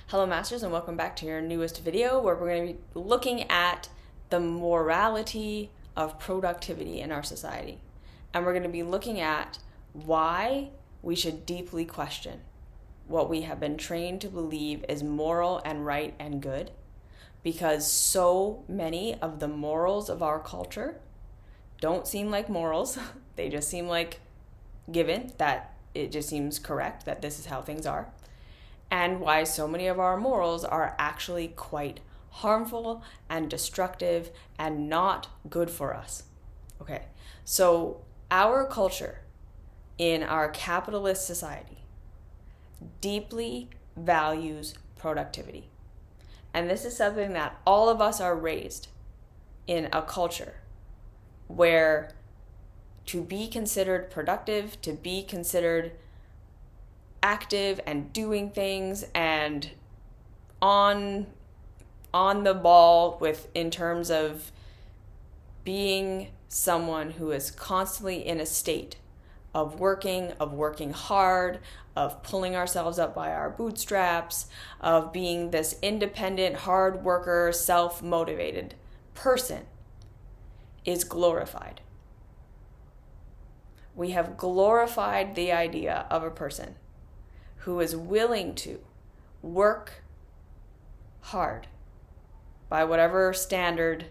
Hello Masters, and welcome back to your newest video where we're going to be looking at the morality of productivity in our society. And we're going to be looking at why we should deeply question what we have been trained to believe is moral and right and good, because so many of the morals of our culture don't seem like morals. They just seem like given, that it just seems correct that this is how things are. And why so many of our morals are actually quite harmful and destructive and not good for us. Okay, so our culture in our capitalist society deeply values productivity. And this is something that all of us are raised in a culture where to be considered productive, to be considered active and doing things and on the ball with in terms of being someone who is constantly in a state of working hard, of pulling ourselves up by our bootstraps, of being this independent, hard worker, self-motivated person is glorified. We have glorified the idea of a person who is willing to work hard by whatever standard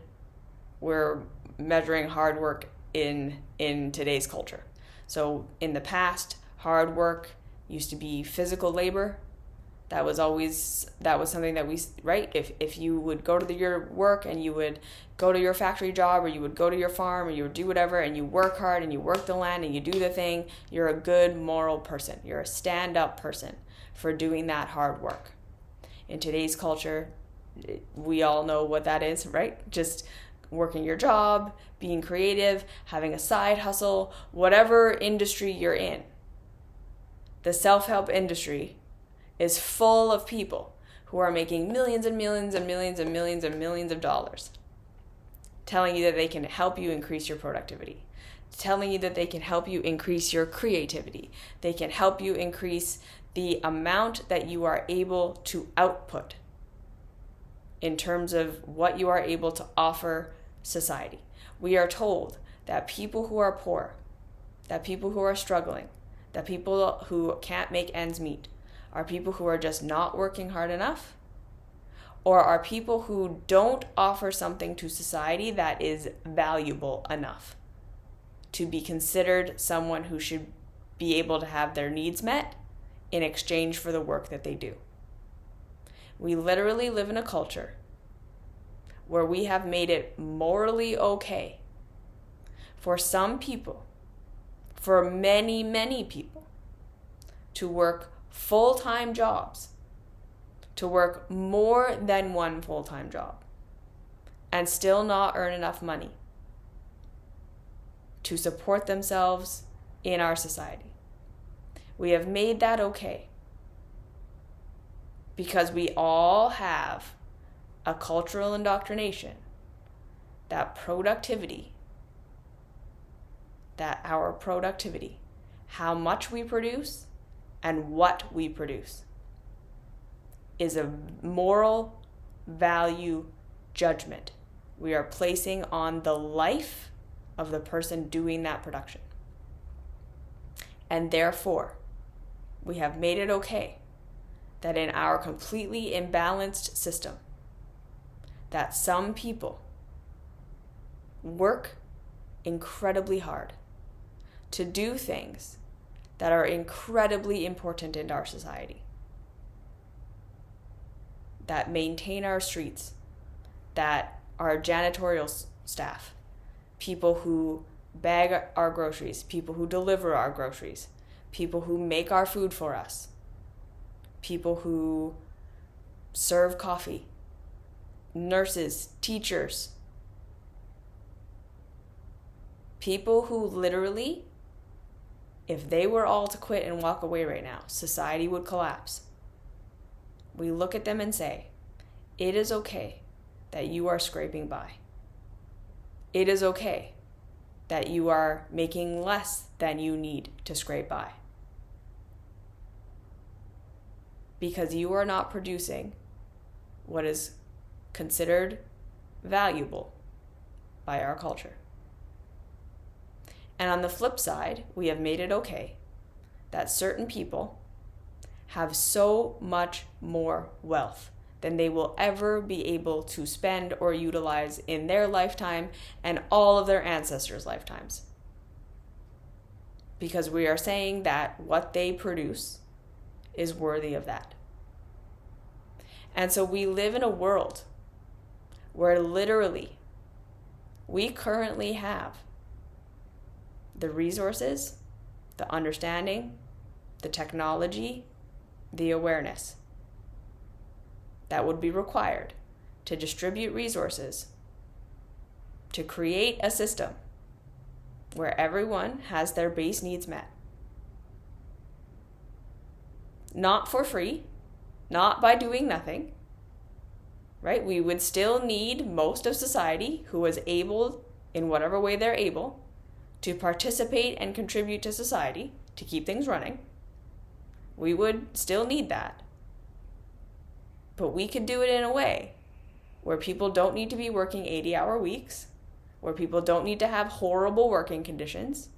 we're measuring hard work in today's culture. So in the past, hard work used to be physical labor. That was something that we, right? If you would go to your work and you would go to your factory job, or you would go to your farm, or you would do whatever, and you work hard and you work the land and you do the thing, you're a good moral person. You're a stand-up person for doing that hard work. In today's culture, we all know what that is, right? Just working your job, being creative, having a side hustle, whatever industry you're in. The self-help industry is full of people who are making millions and millions and millions and millions and millions of dollars, telling you that they can help you increase your productivity, telling you that they can help you increase your creativity, they can help you increase the amount that you are able to output in terms of what you are able to offer society. We are told that people who are poor, that people who are struggling, that people who can't make ends meet are people who are just not working hard enough, or are people who don't offer something to society that is valuable enough to be considered someone who should be able to have their needs met in exchange for the work that they do. We literally live in a culture where we have made it morally okay for some people, for many, many people, to work full-time jobs, to work more than one full-time job, and still not earn enough money to support themselves in our society. We have made that okay because we all have a cultural indoctrination that our productivity, how much we produce and what we produce, is a moral value judgment we are placing on the life of the person doing that production. And therefore, we have made it okay that in our completely imbalanced system, that some people work incredibly hard to do things that are incredibly important in our society, that maintain our streets, that are janitorial staff, people who bag our groceries, people who deliver our groceries, people who make our food for us, people who serve coffee, nurses, teachers, people who literally, if they were all to quit and walk away right now, society would collapse. We look at them and say, it is okay that you are scraping by. It is okay that you are making less than you need to scrape by. because you are not producing what is considered valuable by our culture. And on the flip side, we have made it okay that certain people have so much more wealth than they will ever be able to spend or utilize in their lifetime and all of their ancestors' lifetimes. Because we are saying that what they produce is worthy of that. And so we live in a world where literally we currently have the resources, the understanding, the technology, the awareness that would be required to distribute resources, to create a system where everyone has their base needs met. Not for free, not by doing nothing, right? We would still need most of society who is able, in whatever way they're able, to participate and contribute to society to keep things running. We would still need that. But we could do it in a way where people don't need to be working 80-hour weeks, where people don't need to have horrible working conditions,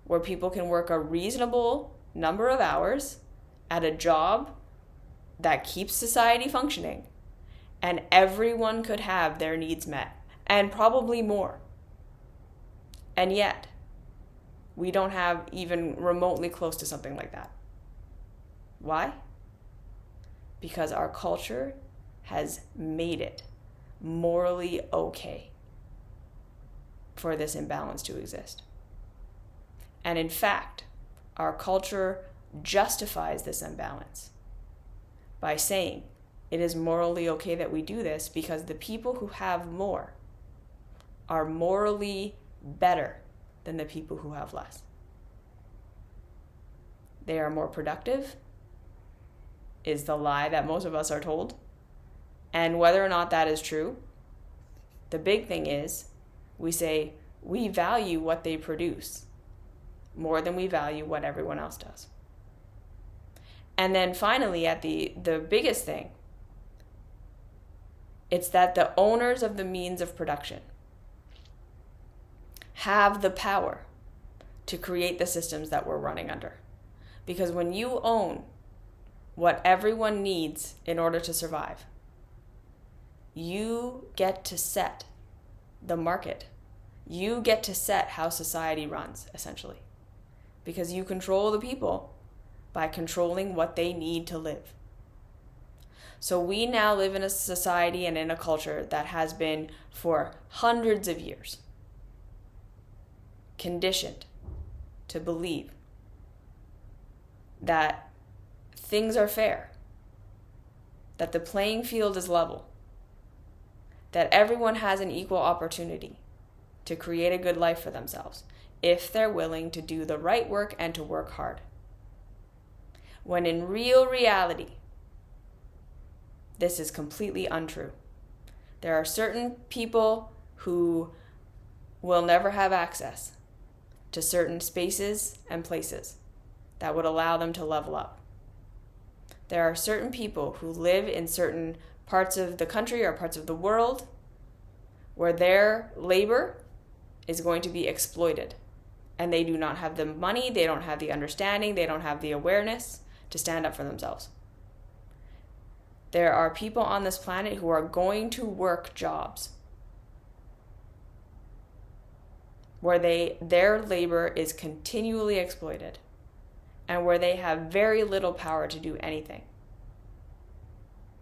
where people can work a reasonable number of hours at a job that keeps society functioning, and everyone could have their needs met, and probably more. And yet, we don't have even remotely close to something like that. Why? Because our culture has made it morally okay for this imbalance to exist. And in fact, our culture justifies this imbalance by saying it is morally okay that we do this because the people who have more are morally better than the people who have less. They are more productive, is the lie that most of us are told. And whether or not that is true, the big thing is we say we value what they produce more than we value what everyone else does. And then finally, at the biggest thing, it's that the owners of the means of production have the power to create the systems that we're running under. Because when you own what everyone needs in order to survive, you get to set the market. You get to set how society runs, essentially. Because you control the people by controlling what they need to live. So we now live in a society and in a culture that has been for hundreds of years conditioned to believe that things are fair, that the playing field is level, that everyone has an equal opportunity to create a good life for themselves if they're willing to do the right work and to work hard. When in real reality, this is completely untrue. There are certain people who will never have access to certain spaces and places that would allow them to level up. There are certain people who live in certain parts of the country or parts of the world where their labor is going to be exploited. And they do not have the money, they don't have the understanding, they don't have the awareness to stand up for themselves. There are people on this planet who are going to work jobs where their labor is continually exploited and where they have very little power to do anything.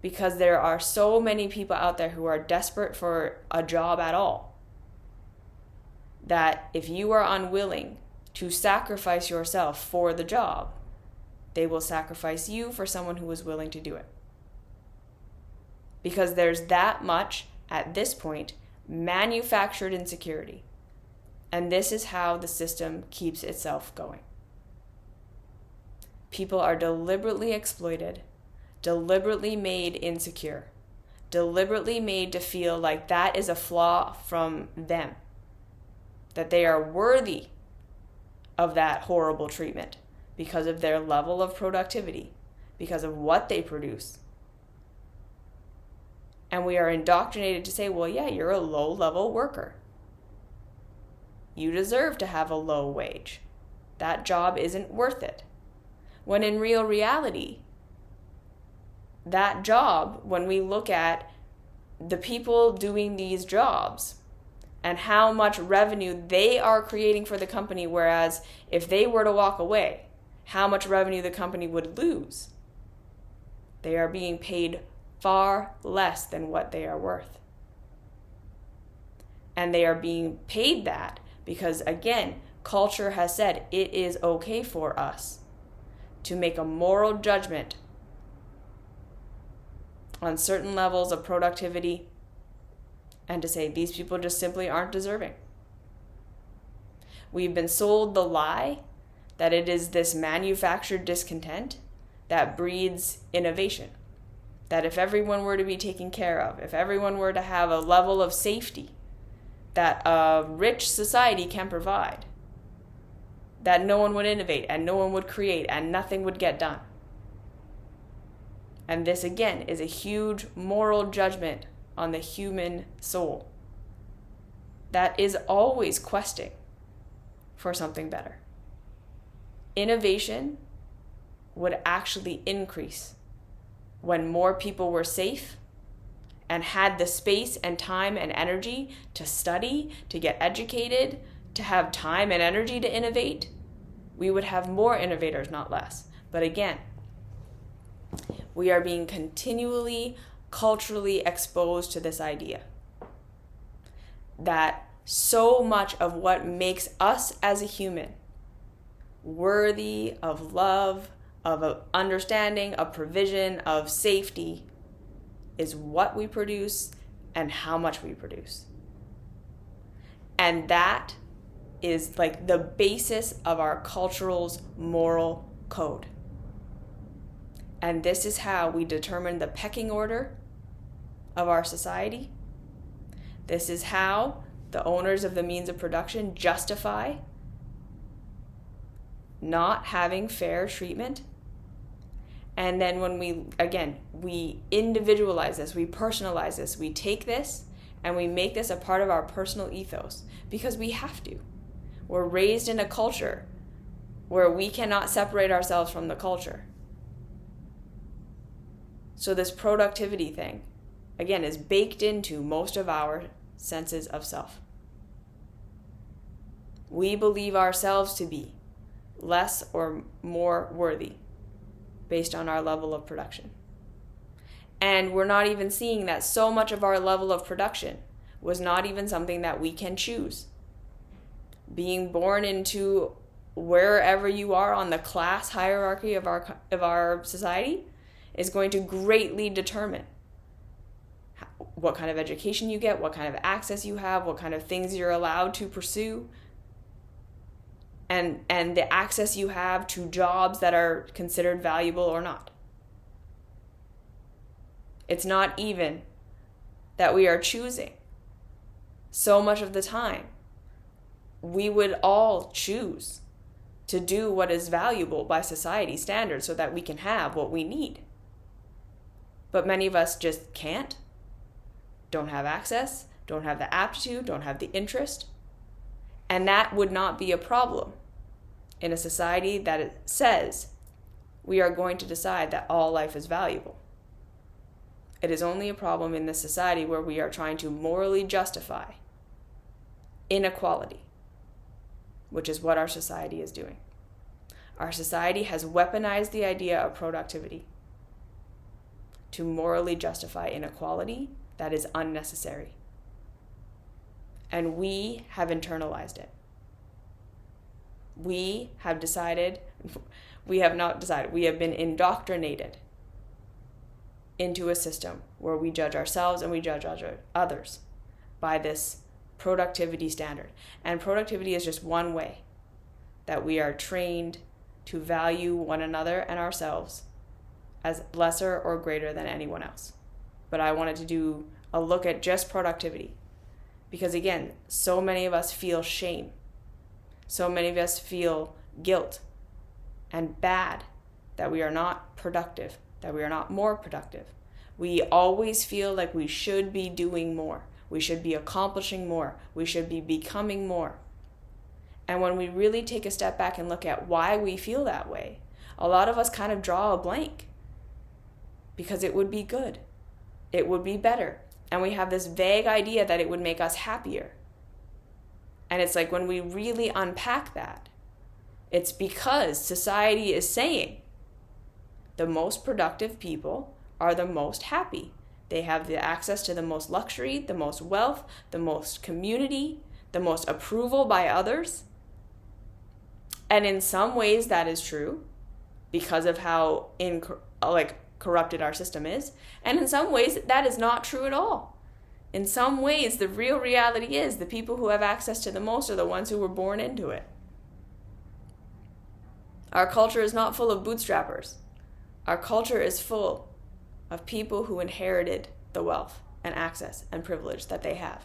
Because there are so many people out there who are desperate for a job at all, that if you are unwilling to sacrifice yourself for the job, they will sacrifice you for someone who is willing to do it. Because there's that much, at this point, manufactured insecurity. And this is how the system keeps itself going. People are deliberately exploited, deliberately made insecure, deliberately made to feel like that is a flaw from them, that they are worthy of that horrible treatment because of their level of productivity, because of what they produce. And we are indoctrinated to say, well, yeah, you're a low-level worker. You deserve to have a low wage. That job isn't worth it. When in real reality, that job, when we look at the people doing these jobs and how much revenue they are creating for the company, whereas if they were to walk away, how much revenue the company would lose, they are being paid far less than what they are worth. And they are being paid that because, again, culture has said it is okay for us to make a moral judgment on certain levels of productivity and to say these people just simply aren't deserving. We've been sold the lie that it is this manufactured discontent that breeds innovation. That if everyone were to be taken care of, if everyone were to have a level of safety that a rich society can provide, that no one would innovate and no one would create and nothing would get done. And this, again, is a huge moral judgment on the human soul that is always questing for something better. Innovation would actually increase when more people were safe and had the space and time and energy to study, to get educated, to have time and energy to innovate. We would have more innovators, not less. But again, we are being continually culturally exposed to this idea that so much of what makes us as a human worthy of love, of understanding, of provision, of safety, is what we produce and how much we produce. And that is like the basis of our cultural's moral code. And this is how we determine the pecking order of our society. This is how the owners of the means of production justify not having fair treatment. And then when we individualize this, we personalize this, we take this and we make this a part of our personal ethos because we have to. We're raised in a culture where we cannot separate ourselves from the culture. So this productivity thing, again, is baked into most of our senses of self. We believe ourselves to be less or more worthy based on our level of production. And we're not even seeing that so much of our level of production was not even something that we can choose. Being born into wherever you are on the class hierarchy of our society is going to greatly determine what kind of education you get, what kind of access you have, what kind of things you're allowed to pursue, and the access you have to jobs that are considered valuable or not. It's not even that we are choosing. So much of the time, we would all choose to do what is valuable by society standards so that we can have what we need. But many of us just can't, don't have access, don't have the aptitude, don't have the interest. And that would not be a problem in a society that says we are going to decide that all life is valuable. It is only a problem in this society where we are trying to morally justify inequality, which is what our society is doing. Our society has weaponized the idea of productivity to morally justify inequality that is unnecessary. And we have internalized it. We have been indoctrinated into a system where we judge ourselves and we judge others by this productivity standard. And productivity is just one way that we are trained to value one another and ourselves as lesser or greater than anyone else. But I wanted to do a look at just productivity because, again, so many of us feel shame. So many of us feel guilt and bad that we are not productive, that we are not more productive. We always feel like we should be doing more. We should be accomplishing more. We should be becoming more. And when we really take a step back and look at why we feel that way, a lot of us kind of draw a blank because it would be good. It would be better. And we have this vague idea that it would make us happier. And it's like when we really unpack that, it's because society is saying the most productive people are the most happy. They have the access to the most luxury, the most wealth, the most community, the most approval by others. And in some ways that is true because of how corrupted our system is. And in some ways that is not true at all. In some ways the real reality is the people who have access to the most are the ones who were born into it. Our culture is not full of bootstrappers. Our culture is full of people who inherited the wealth and access and privilege that they have.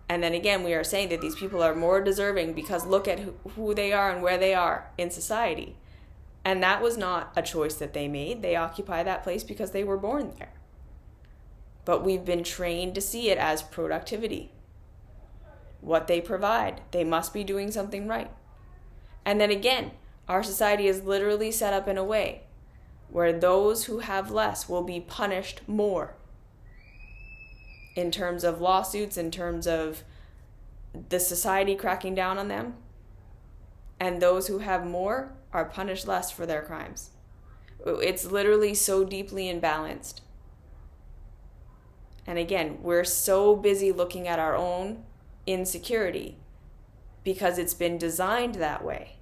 And then again, we are saying that these people are more deserving because look at who they are and where they are in society. And that was not a choice that they made. They occupy that place because they were born there. But we've been trained to see it as productivity. What they provide, they must be doing something right. And then again, our society is literally set up in a way where those who have less will be punished more in terms of lawsuits, in terms of the society cracking down on them. And those who have more are punished less for their crimes. It's literally so deeply imbalanced. And again, we're so busy looking at our own insecurity because it's been designed that way,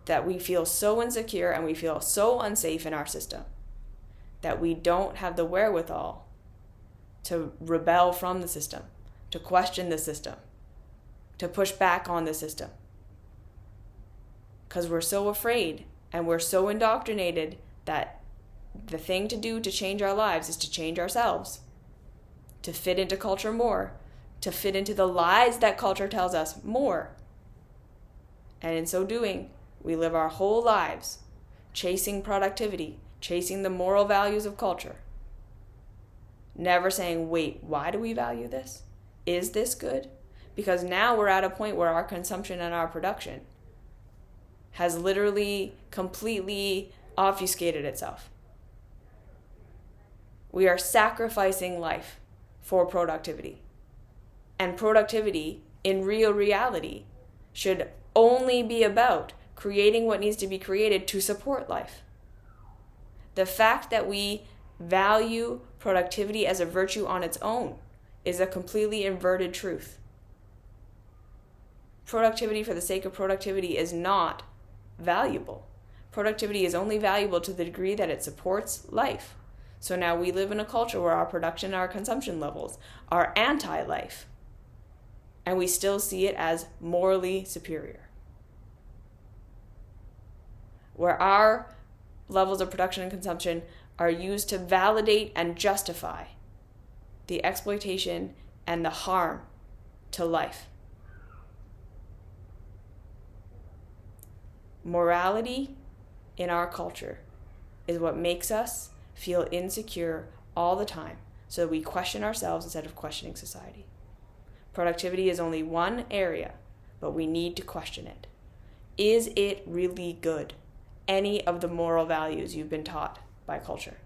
that we feel so insecure and we feel so unsafe in our system that we don't have the wherewithal to rebel from the system, to question the system, to push back on the system. Because we're so afraid and we're so indoctrinated that the thing to do to change our lives is to change ourselves, to fit into culture more, to fit into the lies that culture tells us more. And in so doing, we live our whole lives chasing productivity, chasing the moral values of culture. Never saying, wait, why do we value this? Is this good? Because now we're at a point where our consumption and our production has literally completely obfuscated itself. We are sacrificing life for productivity. And productivity, in real reality, should only be about creating what needs to be created to support life. The fact that we value productivity as a virtue on its own is a completely inverted truth. Productivity for the sake of productivity is not valuable. Productivity is only valuable to the degree that it supports life. So now we live in a culture where our production and our consumption levels are anti-life, and we still see it as morally superior. Where our levels of production and consumption are used to validate and justify the exploitation and the harm to life. Morality in our culture is what makes us feel insecure all the time, so that we question ourselves instead of questioning society. Productivity is only one area, but we need to question it. Is it really good? Any of the moral values you've been taught by culture.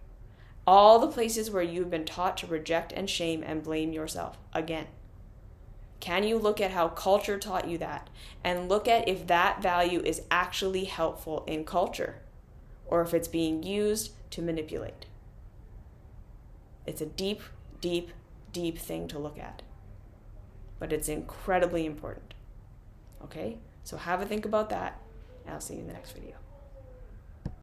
All the places where you've been taught to reject and shame and blame yourself. Again, can you look at how culture taught you that and look at if that value is actually helpful in culture or if it's being used to manipulate? It's a deep, deep, deep thing to look at, but it's incredibly important. Okay? So have a think about that, and I'll see you in the next video.